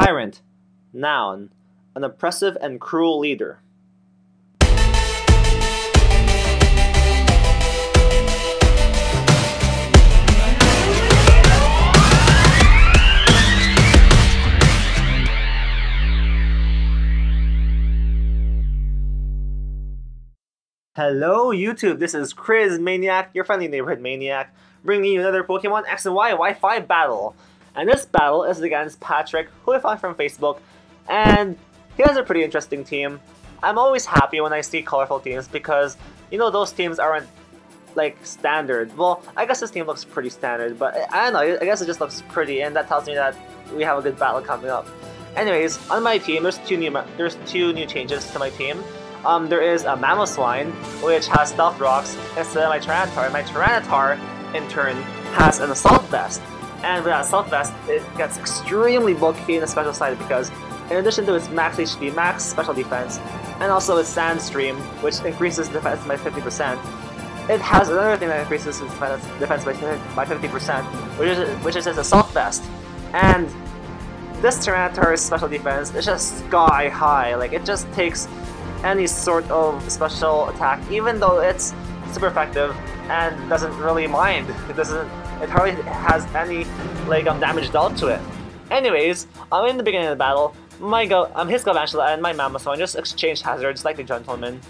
Tyrant. Noun. An oppressive and cruel leader. Hello YouTube, this is Chrizmaniac, your friendly neighborhood maniac, bringing you another Pokemon X and Y Wi-Fi battle. And this battle is against Patryk, who I found from Facebook, and he has a pretty interesting team. I'm always happy when I see colorful teams because, you know, those teams aren't, like, standard. Well, I guess this team looks pretty standard, but I don't know, I guess it just looks pretty, and that tells me that we have a good battle coming up. Anyways, on my team, there's two new changes to my team. There is a Mamoswine, which has Stealth Rocks instead of my Tyranitar. My Tyranitar, in turn, has an Assault Vest. And with that Assault Vest, it gets extremely bulky in the special side because, in addition to its max HP, max special defense, and also its Sand Stream, which increases defense by 50%, it has another thing that increases its defense by 50%, which is its Assault Vest. And this Tyranitar's special defense is just sky high. Like, it just takes any sort of special attack, even though it's super effective and doesn't really mind. It hardly has any damage dealt to it. Anyways, in the beginning of the battle, his Galvantula and my Mamoswine just exchanged hazards like the gentleman.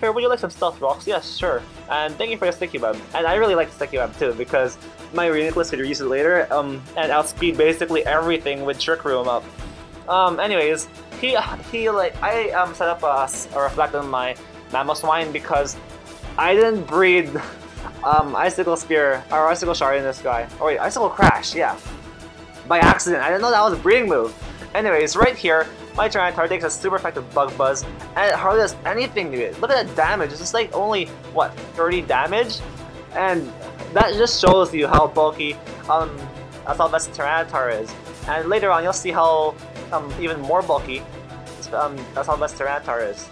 Here, would you like some Stealth Rocks? Yes, sure. And thank you for the Sticky Web. And I really like the Sticky Web too because my Reuniclus could use it later and outspeed basically everything with Trick Room up. Anyways, I set up a Reflect on my Mamoswine because I didn't breed Icicle Spear or Icicle Shard in this guy. Oh wait, Icicle Crash, yeah. By accident, I didn't know that was a breeding move. Anyways, right here, my Tyranitar takes a super effective Bug Buzz, and it hardly does anything to it. Look at that damage, it's just like only, what, 30 damage? And that just shows you how bulky Assault Vest Tyranitar is. And later on, you'll see how even more bulky Assault Vest Tyranitar is.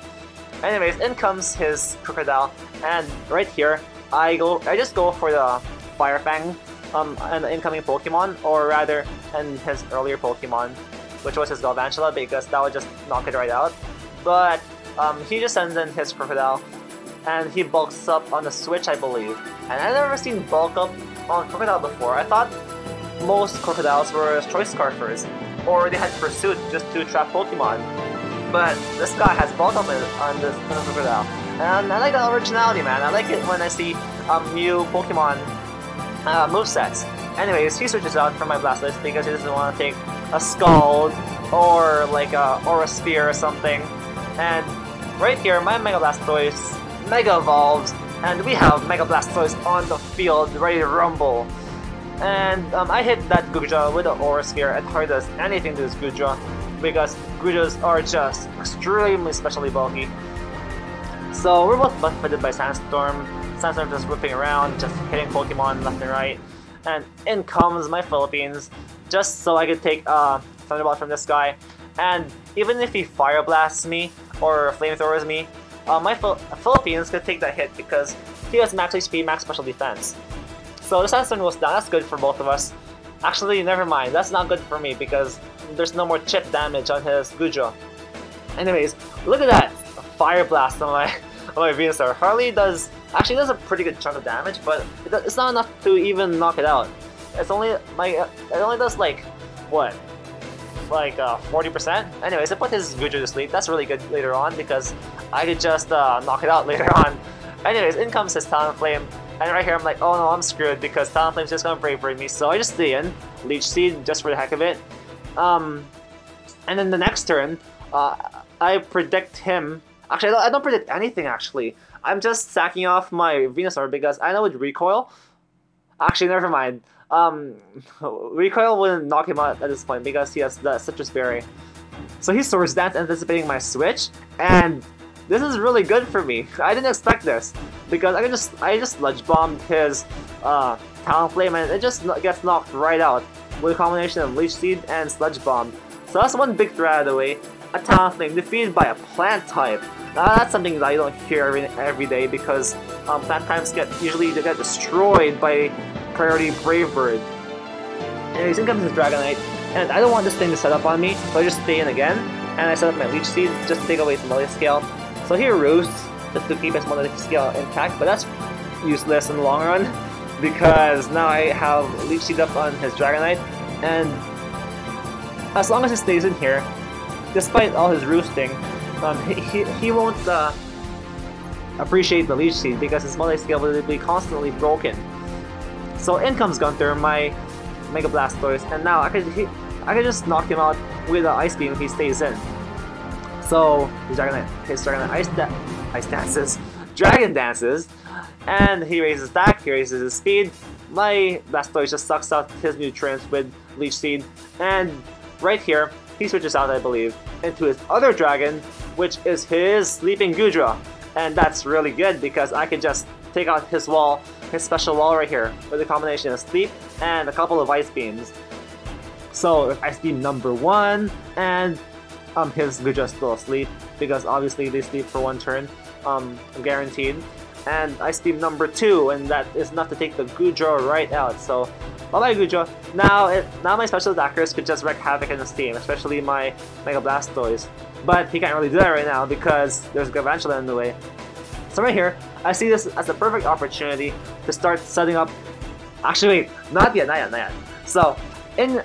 Anyways, in comes his Krookodile, and right here, I just go for the Fire Fang an incoming Pokemon, or rather, in his earlier Pokemon, which was his Galvantula, because that would just knock it right out. But he just sends in his Krookodile, and he bulks up on the switch, I believe. And I've never seen bulk up on Krookodile before. I thought most Krookodiles were Choice Scarfers, or they had Pursuit just to trap Pokemon. But this guy has bulk up on this Krookodile. And I like that originality, man. I like it when I see new Pokemon movesets. Anyways, he switches out from my Blastoise because he doesn't want to take a Scald or like a Aura Sphere or something. And right here, my Mega Blastoise Mega Evolves, and we have Mega Blastoise on the field, ready to rumble. And I hit that Goodra with the Aura Sphere and hardly does anything to this Goodra because Goodras are just extremely specially bulky. So we're both buffeted by Sandstorm. Sandstorm just whipping around, just hitting Pokemon left and right. And in comes my Philippines, just so I could take Thunderbolt from this guy. And even if he Fire Blasts me or Flamethrowers me, my Philippines could take that hit because he has max HP, max special defense. So the Sandstorm goes down, that's good for both of us. Actually, never mind, that's not good for me because there's no more chip damage on his Goodra. Anyways, look at that Fire Blast on my Venusaur. Actually does a pretty good chunk of damage, but it's not enough to even knock it out. It only does like, what? Like 40%? Anyways, I put his Goodra to sleep. That's really good later on because I could just knock it out later on. Anyways, in comes his Talonflame. And right here I'm like, oh no, I'm screwed because Talonflame's just gonna Brave Bird me, so I just stay in, Leech Seed, just for the heck of it. And then the next turn, I predict him. Actually, I don't predict anything actually. I'm just sacking off my Venusaur because I know with Recoil. Actually, never mind. Recoil wouldn't knock him out at this point because he has the Citrus Berry. So he Swords Dance anticipating my switch, and this is really good for me. I didn't expect this because I just Sludge Bombed his Talonflame and it just gets knocked right out with a combination of Leech Seed and Sludge Bomb. So that's one big threat out of the way. A Talonflame defeated by a plant type. Now that's something that you don't hear every day because plant types usually get destroyed by priority Brave Bird. Anyways, in comes his Dragonite, And I don't want this thing to set up on me, so I just stay in again. And I set up my Leech Seed just to take away its Multi Scale. So he roosts just to keep his Multi Scale intact, but that's useless in the long run because now I have Leech Seed up on his Dragonite, and as long as he stays in here, despite all his roosting, he won't appreciate the Leech Seed because his Multi Scale will be constantly broken. So in comes Gunther, my Mega Blastoise, and now I could just knock him out with an Ice Beam if he stays in. So his Dragonite Ice Dances, Dragon Dances, and he raises attack, he raises his speed. My Blastoise just sucks out his nutrients with Leech Seed, and right here he switches out, I believe, into his other dragon, which is his Sleeping Goodra, and that's really good because I can just take out his wall, his special wall right here, with a combination of Sleep and a couple of Ice Beams. So Ice Beam number 1, and his Goodra still asleep because obviously they sleep for 1 turn, guaranteed. And Ice Beam number 2, and that is enough to take the Goodra right out. So bye bye Goodra. Now my special attackers could just wreak havoc in his team, especially my Mega Blastoise. But he can't really do that right now because there's Galvantula in the way. So right here, I see this as a perfect opportunity to start setting up. Actually, wait, not yet. So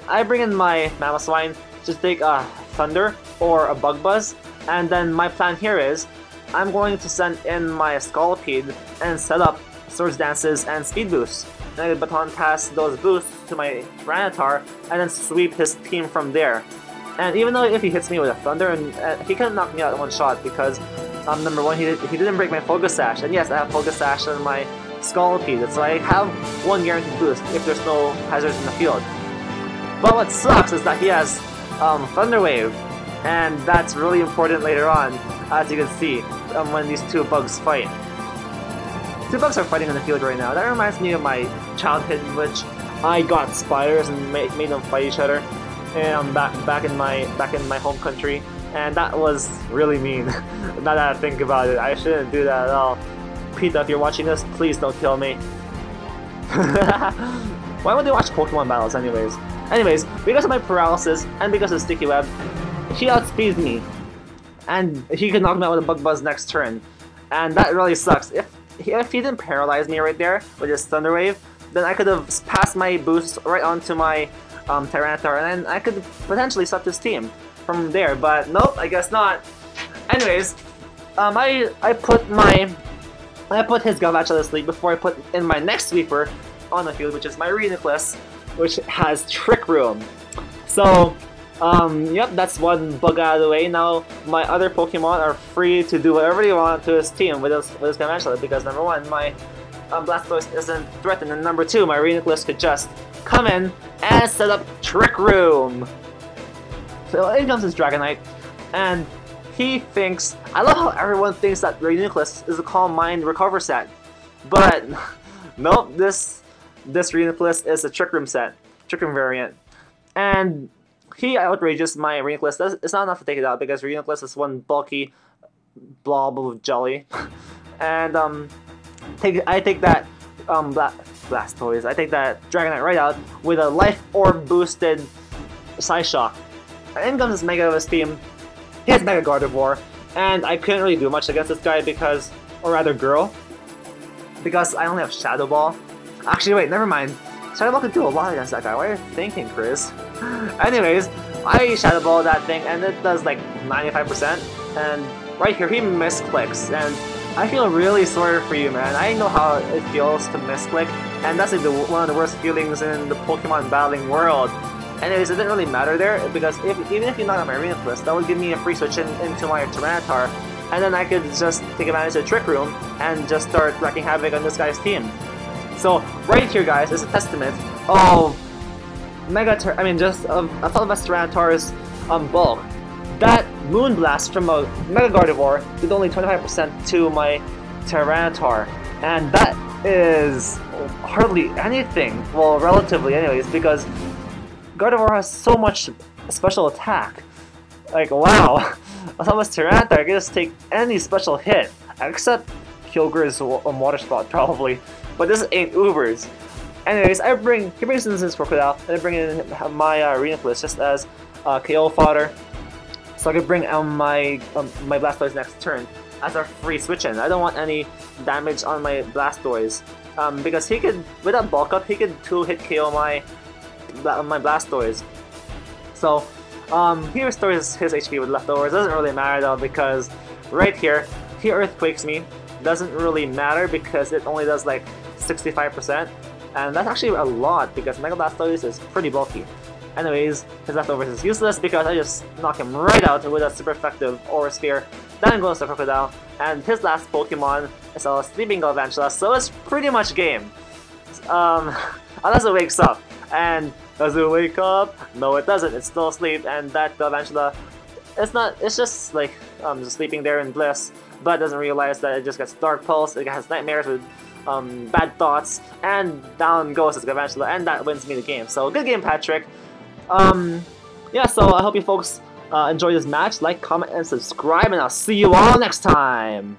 I bring in my Mamoswine to take a Thunder or a Bug Buzz, and then my plan here is I'm going to send in my Scolipede and set up Swords Dances and Speed Boosts. And I baton pass those boosts to my Tyranitar and then sweep his team from there. And even though if he hits me with a Thunder, and he couldn't knock me out in 1 shot because number 1, he didn't break my Focus Sash. And yes, I have Focus Sash on my Scolipede, so I have 1 guaranteed boost if there's no hazards in the field. But what sucks is that he has Thunder Wave, and that's really important later on, as you can see, when these 2 bugs fight. 2 bugs are fighting in the field right now. That reminds me of my childhood in which I got spiders and made them fight each other, and back in my home country, and that was really mean. Now that I think about it, I shouldn't do that at all. Peta, if you're watching this, please don't kill me. Why would they watch Pokemon battles anyways? Anyways, because of my paralysis and because of Sticky Web, he outspeeds me, and he can knock me out with a Bug Buzz next turn, and that really sucks. If he didn't paralyze me right there with his Thunder Wave, then I could have passed my boost right onto my Tyranitar, and then I could potentially stop his team from there. But nope, I guess not. Anyways, I put his Galvantula to sleep before I put in my next sweeper on the field, which is my Reuniclus, which has Trick Room. So, yep, that's 1 bug out of the way. Now, my other Pokemon are free to do whatever they want to his team with his Galvantula, because number 1, my Blastoise isn't threatened, and number 2, my Reuniclus could just come in and set up Trick Room. So in comes his Dragonite, and he thinks, I love how everyone thinks that Reuniclus is a Calm Mind Recover set, but nope, this Reuniclus is a Trick Room set, Trick Room variant, and he outrages my Reuniclus. It's not enough to take it out because Reuniclus is 1 bulky blob of jelly, and I take that Blastoise, I take that Dragonite right out with a Life Orb boosted Psyshock. And in comes his Mega of his team. He has Mega Gardevoir, and I couldn't really do much against this guy because, or rather girl, because I only have Shadow Ball. Actually, wait, never mind. Shadow Ball could do a lot against that guy. What are you thinking, Chris? Anyways, I Shadow Ball that thing, and it does like 95%. And right here, he misclicks, and I feel really sorry for you, man. I know how it feels to misclick, and that's like one of the worst feelings in the Pokemon battling world. Anyways, it didn't really matter there, because even if you knock out my Reuniclus, that would give me a free switch into my Tyranitar, and then I could just take advantage of Trick Room and just start wreaking havoc on this guy's team. So right here, guys, is a testament of a fellow Vest Tyranitar's bulk. That Moonblast from a Mega Gardevoir did only 25% to my Tyranitar, and that is hardly anything, well, relatively anyways, because Gardevoir has so much special attack. Like, wow, a Thomas Tyranitar can just take any special hit, except Kyogre's Water Spout probably, but this ain't Ubers. Anyways, he brings in his Krookodile, and I bring in my Reuniclus just as KO fodder, so I can bring my Blastoise next turn as a free switch in. I don't want any damage on my Blastoise, because he could, with that bulk up, he could 2-hit KO my Blastoise. So he restores his HP with leftovers. Doesn't really matter though, because right here he Earthquakes me. Doesn't really matter because it only does like 65%, and that's actually a lot because Mega Blastoise is pretty bulky. Anyways, his leftovers is useless because I just knock him right out with a super effective Aura Sphere. Then goes the Krookodile, and his last Pokemon is a sleeping Galvantula, so it's pretty much game. Unless it wakes up. And does it wake up? No, it doesn't. It's still asleep, and that Galvantula, it's just like just sleeping there in bliss, but doesn't realize that it just gets Dark Pulse, it has nightmares with bad thoughts, and down goes this Galvantula, and that wins me the game. So good game, Patryk. Yeah, so I hope you folks enjoy this match. Like, comment, and subscribe, and I'll see you all next time!